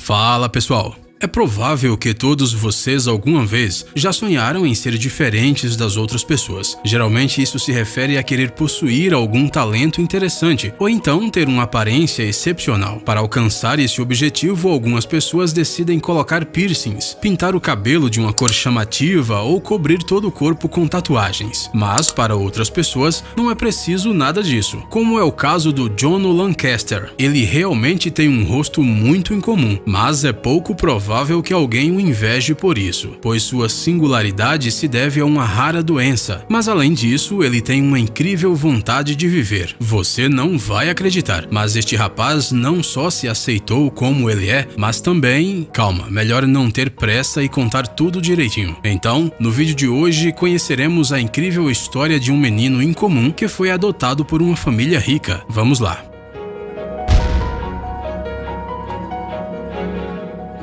Fala pessoal! É provável que todos vocês alguma vez já sonharam em ser diferentes das outras pessoas. Geralmente isso se refere a querer possuir algum talento interessante ou então ter uma aparência excepcional. Para alcançar esse objetivo, algumas pessoas decidem colocar piercings, pintar o cabelo de uma cor chamativa ou cobrir todo o corpo com tatuagens. Mas para outras pessoas não é preciso nada disso, como é o caso do John Lancaster. Ele realmente tem um rosto muito incomum, mas é pouco provável que alguém o inveje por isso, pois sua singularidade se deve a uma rara doença. Mas além disso, ele tem uma incrível vontade de viver. Você não vai acreditar, mas este rapaz não só se aceitou como ele é, mas também... Calma, melhor não ter pressa e contar tudo direitinho. Então, no vídeo de hoje, conheceremos a incrível história de um menino incomum que foi adotado por uma família rica. Vamos lá!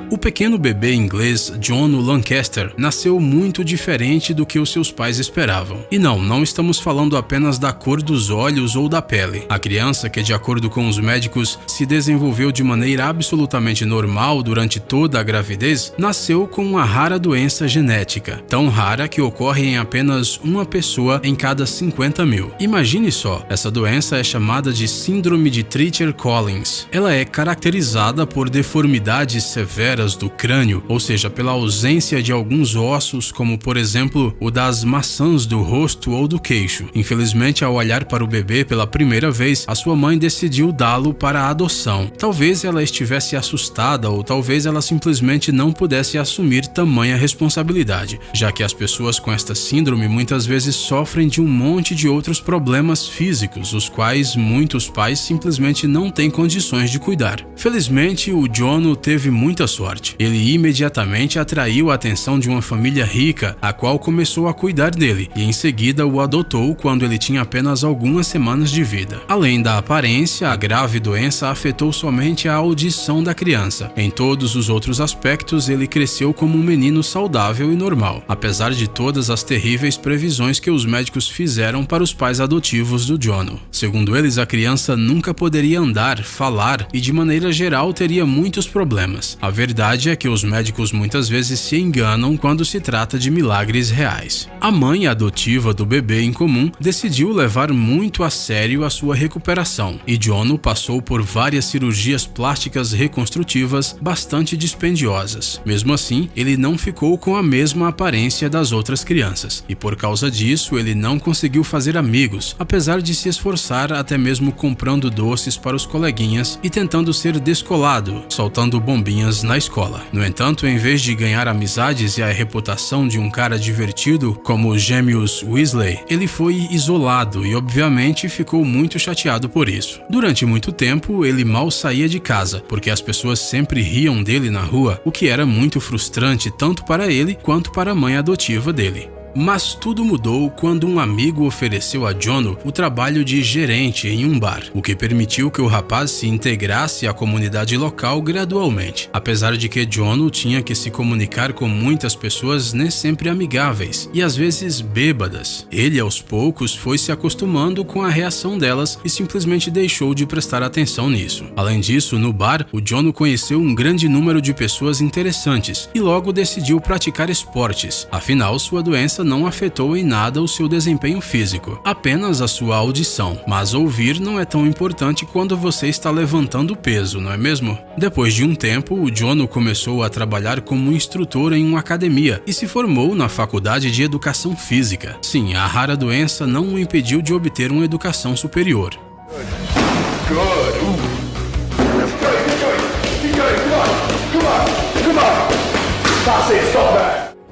O pequeno bebê inglês John Lancaster nasceu muito diferente do que os seus pais esperavam. E não estamos falando apenas da cor dos olhos ou da pele. A criança, que de acordo com os médicos se desenvolveu de maneira absolutamente normal durante toda a gravidez, nasceu com uma rara doença genética, tão rara que ocorre em apenas uma pessoa em cada 50 mil. Imagine só, essa doença é chamada de Síndrome de Treacher-Collins. Ela é caracterizada por deformidades severas do crânio, ou seja, pela ausência de alguns ossos, como por exemplo o das maçãs do rosto ou do queixo. Infelizmente, ao olhar para o bebê pela primeira vez, a sua mãe decidiu dá-lo para a adoção. Talvez ela estivesse assustada ou talvez ela simplesmente não pudesse assumir tamanha responsabilidade, já que as pessoas com esta síndrome muitas vezes sofrem de um monte de outros problemas físicos, os quais muitos pais simplesmente não têm condições de cuidar. Felizmente, o John teve muita sorte. Ele imediatamente atraiu a atenção de uma família rica, a qual começou a cuidar dele e em seguida o adotou quando ele tinha apenas algumas semanas de vida. Além da aparência, a grave doença afetou somente a audição da criança. Em todos os outros aspectos, ele cresceu como um menino saudável e normal, apesar de todas as terríveis previsões que os médicos fizeram para os pais adotivos do John. Segundo eles, a criança nunca poderia andar, falar e de maneira geral teria muitos problemas. A verdade é que os médicos muitas vezes se enganam quando se trata de milagres reais. A mãe adotiva do bebê incomum decidiu levar muito a sério a sua recuperação, e John passou por várias cirurgias plásticas reconstrutivas bastante dispendiosas. Mesmo assim, ele não ficou com a mesma aparência das outras crianças, e por causa disso ele não conseguiu fazer amigos, apesar de se esforçar até mesmo comprando doces para os coleguinhas e tentando ser descolado, soltando bombinhas na escola. No entanto, em vez de ganhar amizades e a reputação de um cara divertido como os gêmeos Weasley, ele foi isolado e obviamente ficou muito chateado por isso. Durante muito tempo, ele mal saía de casa, porque as pessoas sempre riam dele na rua, o que era muito frustrante tanto para ele quanto para a mãe adotiva dele. Mas tudo mudou quando um amigo ofereceu a John o trabalho de gerente em um bar, o que permitiu que o rapaz se integrasse à comunidade local gradualmente. Apesar de que John tinha que se comunicar com muitas pessoas nem sempre amigáveis e às vezes bêbadas, ele aos poucos foi se acostumando com a reação delas e simplesmente deixou de prestar atenção nisso. Além disso, no bar, o John conheceu um grande número de pessoas interessantes e logo decidiu praticar esportes. Afinal, sua doença não afetou em nada o seu desempenho físico, apenas a sua audição. Mas ouvir não é tão importante quando você está levantando peso, não é mesmo? Depois de um tempo, o John começou a trabalhar como instrutor em uma academia e se formou na faculdade de educação física. Sim, a rara doença não o impediu de obter uma educação superior.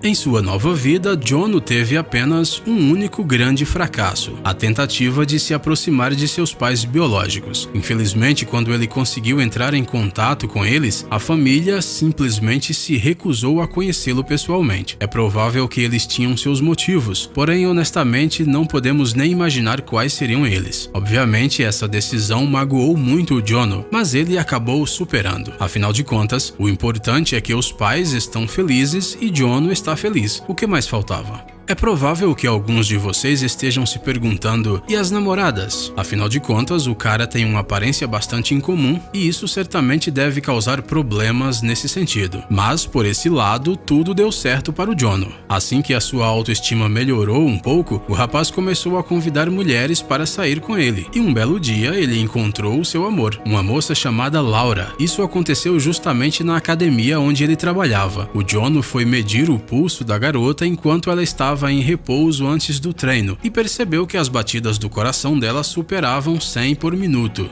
Em sua nova vida, John teve apenas um único grande fracasso, a tentativa de se aproximar de seus pais biológicos. Infelizmente, quando ele conseguiu entrar em contato com eles, a família simplesmente se recusou a conhecê-lo pessoalmente. É provável que eles tinham seus motivos, porém, honestamente, não podemos nem imaginar quais seriam eles. Obviamente, essa decisão magoou muito o John, mas ele acabou superando. Afinal de contas, o importante é que os pais estão felizes e John está feliz. O que mais faltava? É provável que alguns de vocês estejam se perguntando, e as namoradas? Afinal de contas, o cara tem uma aparência bastante incomum e isso certamente deve causar problemas nesse sentido. Mas, por esse lado, tudo deu certo para o Jono. Assim que a sua autoestima melhorou um pouco, o rapaz começou a convidar mulheres para sair com ele. E um belo dia, ele encontrou o seu amor, uma moça chamada Laura. Isso aconteceu justamente na academia onde ele trabalhava. O Jono foi medir o pulso da garota enquanto ela estava em repouso antes do treino e percebeu que as batidas do coração dela superavam 100 por minuto.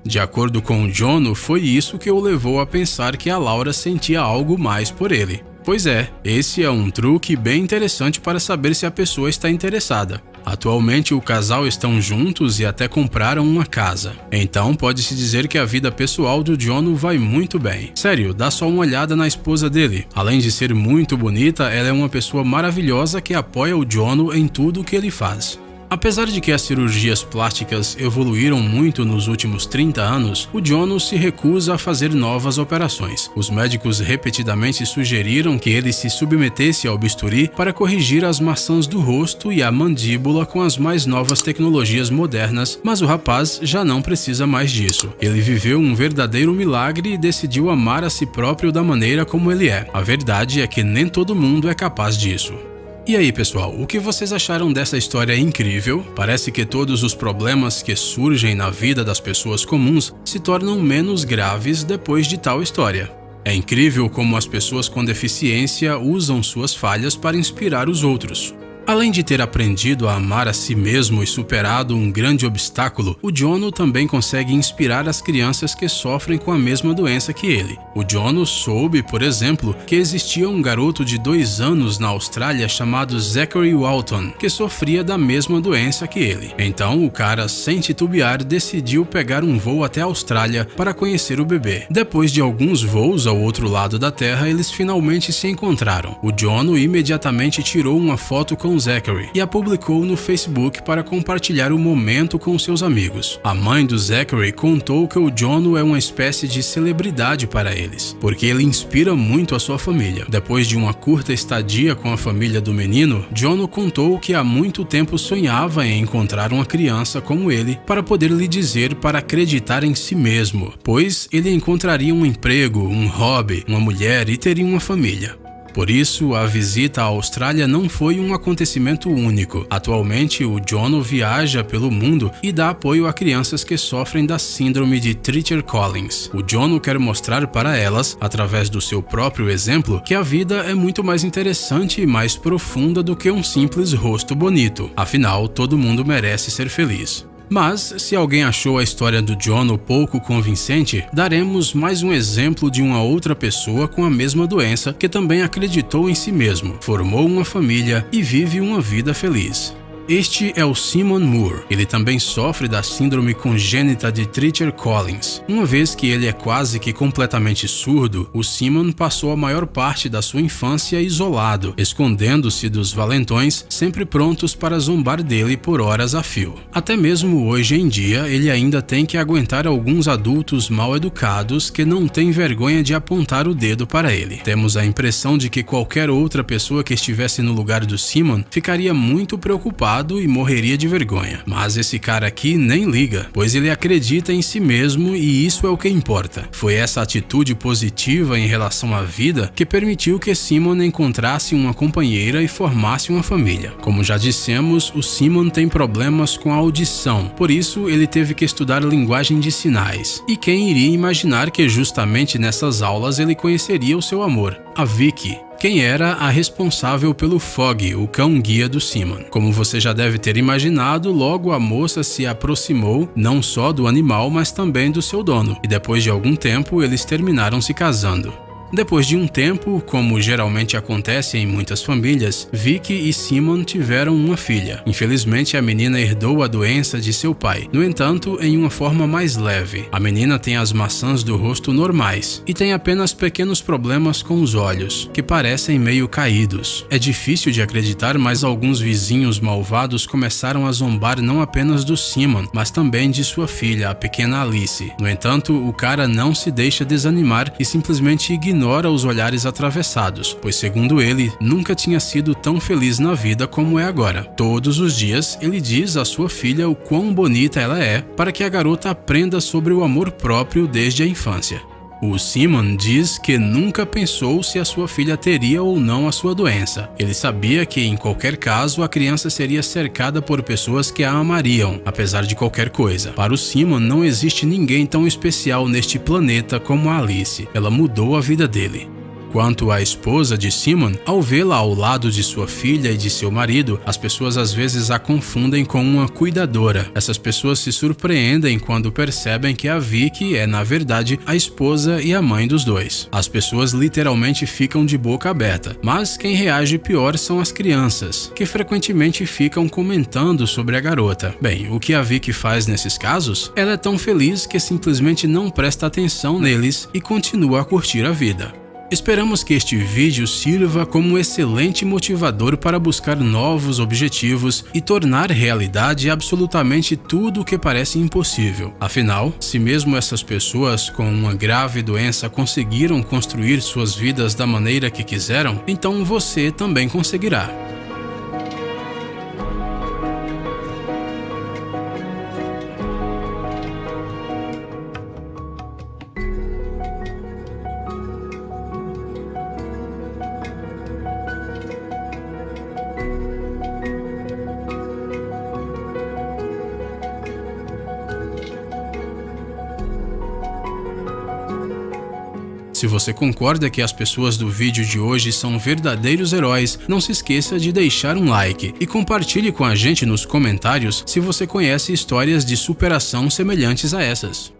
De acordo com o Jono, foi isso que o levou a pensar que a Laura sentia algo mais por ele. Pois é, esse é um truque bem interessante para saber se a pessoa está interessada. Atualmente o casal estão juntos e até compraram uma casa. Então pode-se dizer que a vida pessoal do Jono vai muito bem. Sério, dá só uma olhada na esposa dele. Além de ser muito bonita, ela é uma pessoa maravilhosa que apoia o Jono em tudo o que ele faz. Apesar de que as cirurgias plásticas evoluíram muito nos últimos 30 anos, o Jono se recusa a fazer novas operações. Os médicos repetidamente sugeriram que ele se submetesse ao bisturi para corrigir as maçãs do rosto e a mandíbula com as mais novas tecnologias modernas, mas o rapaz já não precisa mais disso. Ele viveu um verdadeiro milagre e decidiu amar a si próprio da maneira como ele é. A verdade é que nem todo mundo é capaz disso. E aí, pessoal, o que vocês acharam dessa história incrível? Parece que todos os problemas que surgem na vida das pessoas comuns se tornam menos graves depois de tal história. É incrível como as pessoas com deficiência usam suas falhas para inspirar os outros. Além de ter aprendido a amar a si mesmo e superado um grande obstáculo, o Jono também consegue inspirar as crianças que sofrem com a mesma doença que ele. O Jono soube, por exemplo, que existia um garoto de 2 anos na Austrália chamado Zachary Walton, que sofria da mesma doença que ele. Então, o cara, sem titubear, decidiu pegar um voo até a Austrália para conhecer o bebê. Depois de alguns voos ao outro lado da Terra, eles finalmente se encontraram. O Jono imediatamente tirou uma foto com Zachary e a publicou no Facebook para compartilhar o momento com seus amigos. A mãe do Zachary contou que o Jono é uma espécie de celebridade para eles, porque ele inspira muito a sua família. Depois de uma curta estadia com a família do menino, Jono contou que há muito tempo sonhava em encontrar uma criança como ele para poder lhe dizer para acreditar em si mesmo, pois ele encontraria um emprego, um hobby, uma mulher e teria uma família. Por isso, a visita à Austrália não foi um acontecimento único. Atualmente, o Jono viaja pelo mundo e dá apoio a crianças que sofrem da síndrome de Treacher-Collins. O Jono quer mostrar para elas, através do seu próprio exemplo, que a vida é muito mais interessante e mais profunda do que um simples rosto bonito. Afinal, todo mundo merece ser feliz. Mas, se alguém achou a história do Jono pouco convincente, daremos mais um exemplo de uma outra pessoa com a mesma doença que também acreditou em si mesmo, formou uma família e vive uma vida feliz. Este é o Simon Moore. Ele também sofre da síndrome congênita de Treacher-Collins. Uma vez que ele é quase que completamente surdo, o Simon passou a maior parte da sua infância isolado, escondendo-se dos valentões, sempre prontos para zombar dele por horas a fio. Até mesmo hoje em dia, ele ainda tem que aguentar alguns adultos mal educados que não têm vergonha de apontar o dedo para ele. Temos a impressão de que qualquer outra pessoa que estivesse no lugar do Simon ficaria muito preocupada e morreria de vergonha. Mas esse cara aqui nem liga, pois ele acredita em si mesmo e isso é o que importa. Foi essa atitude positiva em relação à vida que permitiu que Simon encontrasse uma companheira e formasse uma família. Como já dissemos, o Simon tem problemas com a audição, por isso ele teve que estudar linguagem de sinais. E quem iria imaginar que justamente nessas aulas ele conheceria o seu amor, a Vicky, quem era a responsável pelo Foggy, o cão-guia do Simon. Como você já deve ter imaginado, logo a moça se aproximou não só do animal, mas também do seu dono, e depois de algum tempo eles terminaram se casando. Depois de um tempo, como geralmente acontece em muitas famílias, Vicky e Simon tiveram uma filha. Infelizmente, a menina herdou a doença de seu pai, no entanto, em uma forma mais leve. A menina tem as maçãs do rosto normais e tem apenas pequenos problemas com os olhos, que parecem meio caídos. É difícil de acreditar, mas alguns vizinhos malvados começaram a zombar não apenas do Simon, mas também de sua filha, a pequena Alice. No entanto, o cara não se deixa desanimar e simplesmente ignora ignora os olhares atravessados, pois segundo ele, nunca tinha sido tão feliz na vida como é agora. Todos os dias, ele diz à sua filha o quão bonita ela é, para que a garota aprenda sobre o amor próprio desde a infância. O Simon diz que nunca pensou se a sua filha teria ou não a sua doença. Ele sabia que, em qualquer caso, a criança seria cercada por pessoas que a amariam, apesar de qualquer coisa. Para o Simon, não existe ninguém tão especial neste planeta como a Alice. Ela mudou a vida dele. Quanto à esposa de Simon, ao vê-la ao lado de sua filha e de seu marido, as pessoas às vezes a confundem com uma cuidadora. Essas pessoas se surpreendem quando percebem que a Vicky é, na verdade, a esposa e a mãe dos dois. As pessoas literalmente ficam de boca aberta, mas quem reage pior são as crianças, que frequentemente ficam comentando sobre a garota. Bem, o que a Vicky faz nesses casos? Ela é tão feliz que simplesmente não presta atenção neles e continua a curtir a vida. Esperamos que este vídeo sirva como um excelente motivador para buscar novos objetivos e tornar realidade absolutamente tudo o que parece impossível. Afinal, se mesmo essas pessoas com uma grave doença conseguiram construir suas vidas da maneira que quiseram, então você também conseguirá. Se você concorda que as pessoas do vídeo de hoje são verdadeiros heróis, não se esqueça de deixar um like e compartilhe com a gente nos comentários se você conhece histórias de superação semelhantes a essas.